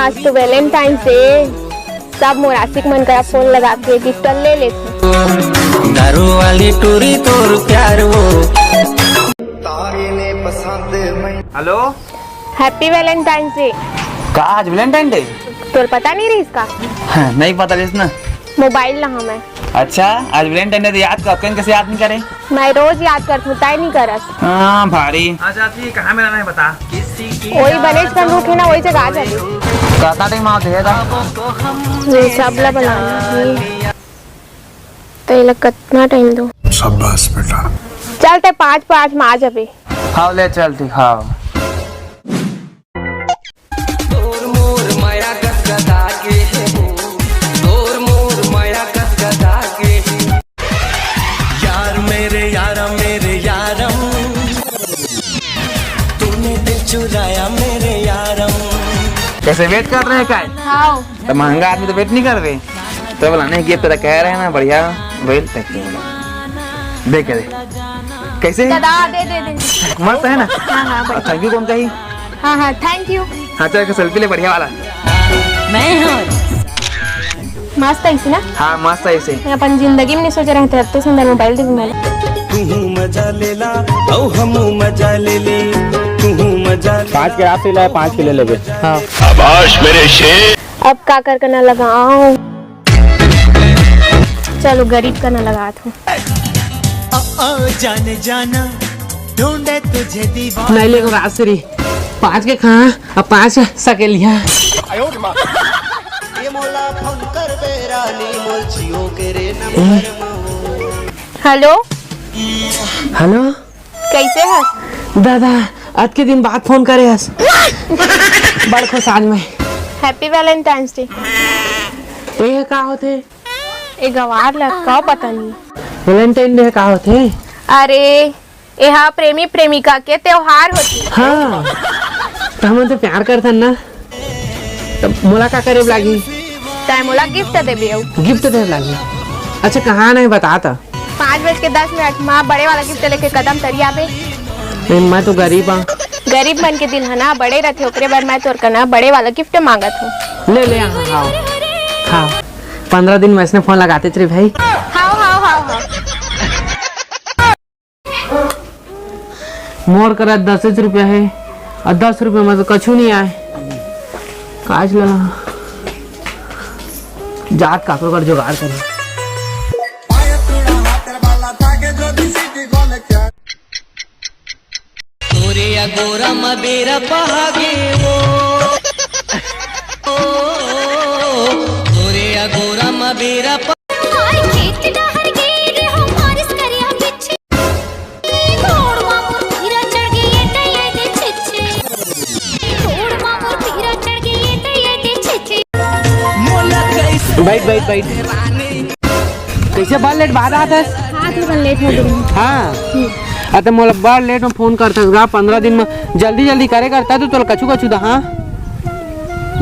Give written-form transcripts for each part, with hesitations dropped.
आज तो Valentine's day, सब मोरासिक मन करा फोन लगा के गिफ्ट ले लेते। दारू वाली टूरी तोर प्यार वो तारे ने पसंद में। Hello, happy Valentine's day. का आज वैलेंटाइन डे? तो पता नहीं रही इसका? हाँ, नहीं पता रही ना। मोबाइल ना हमें। अच्छा, आज वैलेंटाइन डे याद कर, कैसे याद नहीं करे? मैं रोज याद करती हूँ, ताई नहीं करस। हाँ भारी। अच्छा जी, कहाँ मिला नहीं बता? वही बनेज कर रूट है ना, वही जगह आ जाती। कितना टाइम आओ थे दा? ये सबला बनाना तो ये लग कितना टाइम दो। शाबाश बेटा। चलते 5 में आ जाबे। हाँ ले चल ठीक। हाँ चुराया मेरे यारम। कैसे वेट कर रहे हैं? क्या हाँ तो महंगा आदमी तो वेट नहीं कर रहे। तो बोला नहीं गिफ्ट तो कह रहे हैं ना, बढ़िया वेट तक दे के दे। कैसे दादा दे मस्त है ना? हाँ थैंक यू कौन कही? हाँ थैंक यू। हाँ चल सेल्फी ले बढ़िया वाला। मस्त है इसी ना? हाँ मस्त है इसे। अपन जिंदगी में नहीं सोच रहे थे इतने सुंदर मोबाइल दे दूंगा। तू मजा ले ला औ हम मजा ले ले। तू मजा 5 के रात से लाए 5 के ले लेबे। हाँ शाबाश मेरे शेर। अब का कर ना लगाऊं, चलो गरीब का ना लगा दूं। जाने जाना ढूंढे तुझे दीवाना। नहीं लेको राजश्री 5 के कहाँ, अब 5 सके लिया। हेलो हेलो कैसे है? दादा आज के दिन बाद फोन करे हस। बड़ खुश आज में। Happy Valentine's day. ये का होते? ए गवार लगा पता नहीं। वैलेंटाइन डे का होते? अरे यहाँ प्रेमी प्रेमिका के त्योहार होती। हाँ तो हम तो प्यार करथन ना, तो मोला का करे लागी? टाइम मोला गिफ्ट देबे। गिफ्ट दे लागी? अच्छा कहाँ नहीं बताता। 5:10 माँ बड़े वाला गिफ्ट लेके कदम तरी आबे। मैं तो गरीब हाँ। गरीब मन के दिल है ना बड़े रहते, ओकरे बार मैं तोर करना बड़े वाला गिफ्ट मांगत हूँ। ले ले हाँ हाँ हाँ 15 दिन वैसे फोन लगाते थे भाई। हाँ मोर करा 10 रुपया है और 10 रुपये में तो कछु नहीं आए। काज लगा जात काकरो कर जुगाड़ करे। तोरे गोरा मबेरा पहागे वो तोरे गोरा मबेरा बैठ कैसे बड़ लेट बाद आता है? हाँ लेट हो गई। हाँ अरे मोला बड़ लेट में फोन करता है। 15 दिन में जल्दी करे करता है तो कछु कछु दा। हाँ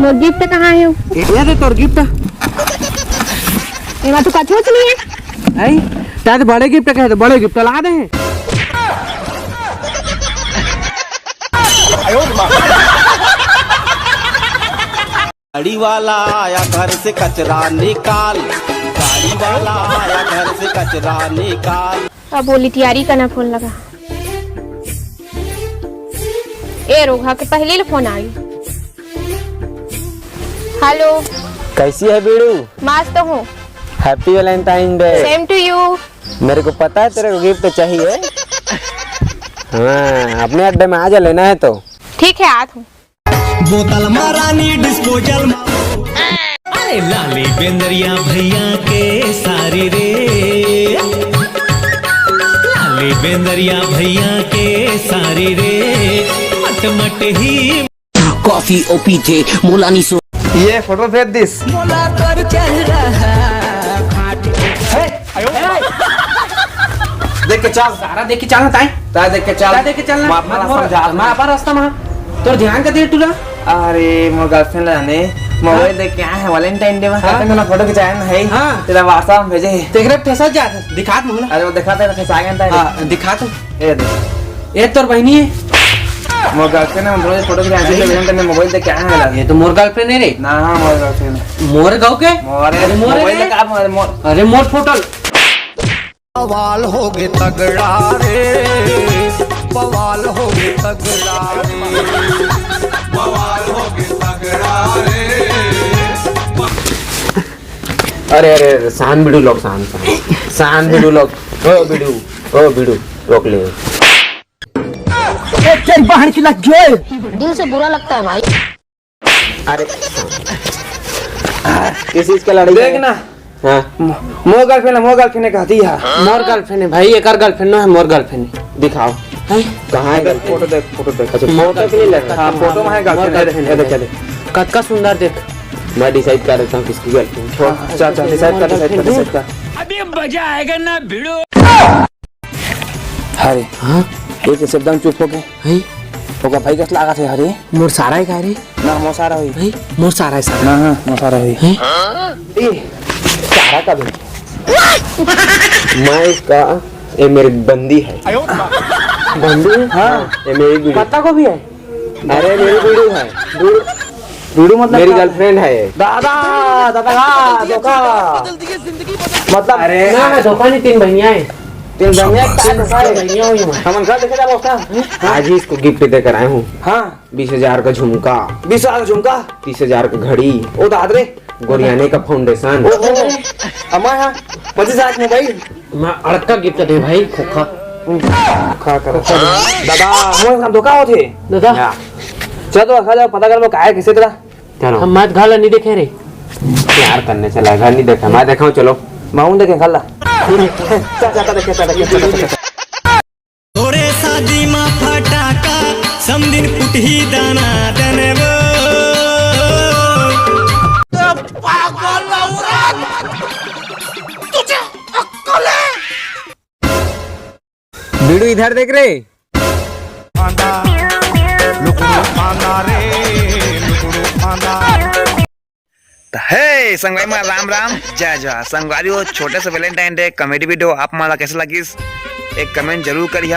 मोर गिफ्ट कहाँ है? ये दे तोर गिफ्ट। एमा तो कछु नहीं है। आई ताते बड़े गिफ्ट कहे तो बड़े गिफ्ट ला दे। गाड़ी वाला आया घर से कचरा निकाल। गाड़ी वाला आया घर से कचरा निकाल। अब बोली तैयारी करना फोन लगा। ए रोहा के पहले फोन आई। हेलो कैसी है बीड़ू? मस्त हूँ। Happy Valentine day. Same to you. मेरे को पता है तेरे को गिफ्ट चाहिए। हाँ अपने अड्डे में आ जा लेना है तो। ठीक है आत हूँ। बोतल मारानी डिस्पोजल अरे लाली बेंदरिया भैया के सारी रे। लाली बेंदरिया भैया के सारी रे। मट ही कॉफी ओपीजे मोलानी सो। ये फोटो भेज दिस। मोला कर चल रहा देख के चल। सारा देख के चलना ताई। ताई देख के चल। ताई देख के चलना। मां पर रास्ता में तोर ध्यान का दे टूला। अरे मोर गर्लफ्रेंड लाने मोबाइल देख के आए हैं वैलेंटाइन डे में। हाँ? मैंने फोटो खिंचाया ना है। हाँ? तेरा व्हाट्सएप में भेजे। देख रहे फैसा जा दिखा मोला। अरे वो दिखाते हैं फंसा गया था। हाँ दिखा तो ये देख। ये तोर बहनी है। मोर गर्लफ्रेंड हम रोज फोटो खींच के भेजन तने मोबाइल दे क्या है ये तो मोर गर्लफ्रेंड है रे। ना हां मोर गर्लफ्रेंड मोर गाँव के मोरे मोबाइल दे का मोर अरे मोर फोटो बवाल हो गए तगड़ा रे, बवाल हो गए तगड़ा रे, बवाल हो गए तगड़ा रे। अरे अरे शान बिडू लोग शान बिडू लोग ओ बिडू रोक ले। दिल से बुरा लगता है भाई। अरे किस चीज का लड़ाई देख ना हाँ मोर गर्लफ्रेंड ने कहती है मोर गर्लफ्रेंड है भाई, एक गर्लफ्रेंड है मोर गर्लफ्रेंड है। दिखाओ कहाँ है फोटो देख अच्छा फोटो के लिए लग रहा हां फोटो में है गर्लफ्रेंड है। चले कद सुंदर देख, मैं डिसाइड कर देता हूँ किसकी गर्लफ्रेंड। अच्छा डिसाइड कर अभी मजा आएगा ना भिड़ो। अरे हाँ एक एकदम चुप हो गए भाई ओका भाई कस लागा थे अरे मोर सारा है का रे ना मो सारा होई भाई, मोर सारा है सारा ना हां मो सारा होई ए सारा का भी मैं इसका ये मेरी बंदी है। बंदी हाँ ये मेरी वीडियो पता को भी है अरे मेरी वीडियो है वीडियो मतलब मेरी गर्लफ्रेंड है। दादा का धोखा मतलब अरे ना धोखा नहीं, 3 बहनियां हैं। 3 बहनियां का धोखा है बहनियां हुई हैं। हमन का देखे जा उसका आज ही इसको गिफ्ट देकर आया हूँ। हां 20,000 का झुमका, 20,000 झुमका 30,000 का घड़ी, ओ दादरे गोरियाने का फाउंडेशन। अम्मा हां 25,000 मोबाइल मैं अड़का गिफ्ट दे भाई खोखा खा कर दादा हम धोखा होते दादा। चलो खा जाओ पता कर लो काय किसे तेरा चलो हम मत घाला नहीं देखे रे, प्यार करने चला घर नहीं देखा, मैं देखा हूँ। चलो माउंट देखे खाला चल देखे तोरे शादी मा फटाका समदिन पुटही दाना दनबो। बीड़ू इधर देख रे। हे संगवारी मा राम राम जय जय संगवारी हो छोटे से वैलेंटाइन डे कॉमेडी वीडियो आप माला कैसे लगी एक कमेंट जरूर करिए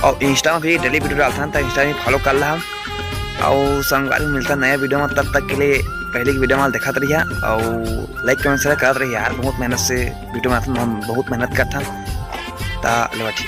और इंस्टा में भी डेली वीडियो डालता हूँ तो इंस्टा में फॉलो कर रहा और संगवारी मिलता नया वीडियो में, तब तक के लिए पहले की वीडियो में देखते रहिए और लाइक कमेंट शेयर कर रही यार। बहुत मेहनत से वीडियो में हम बहुत मेहनत करता ठीक है।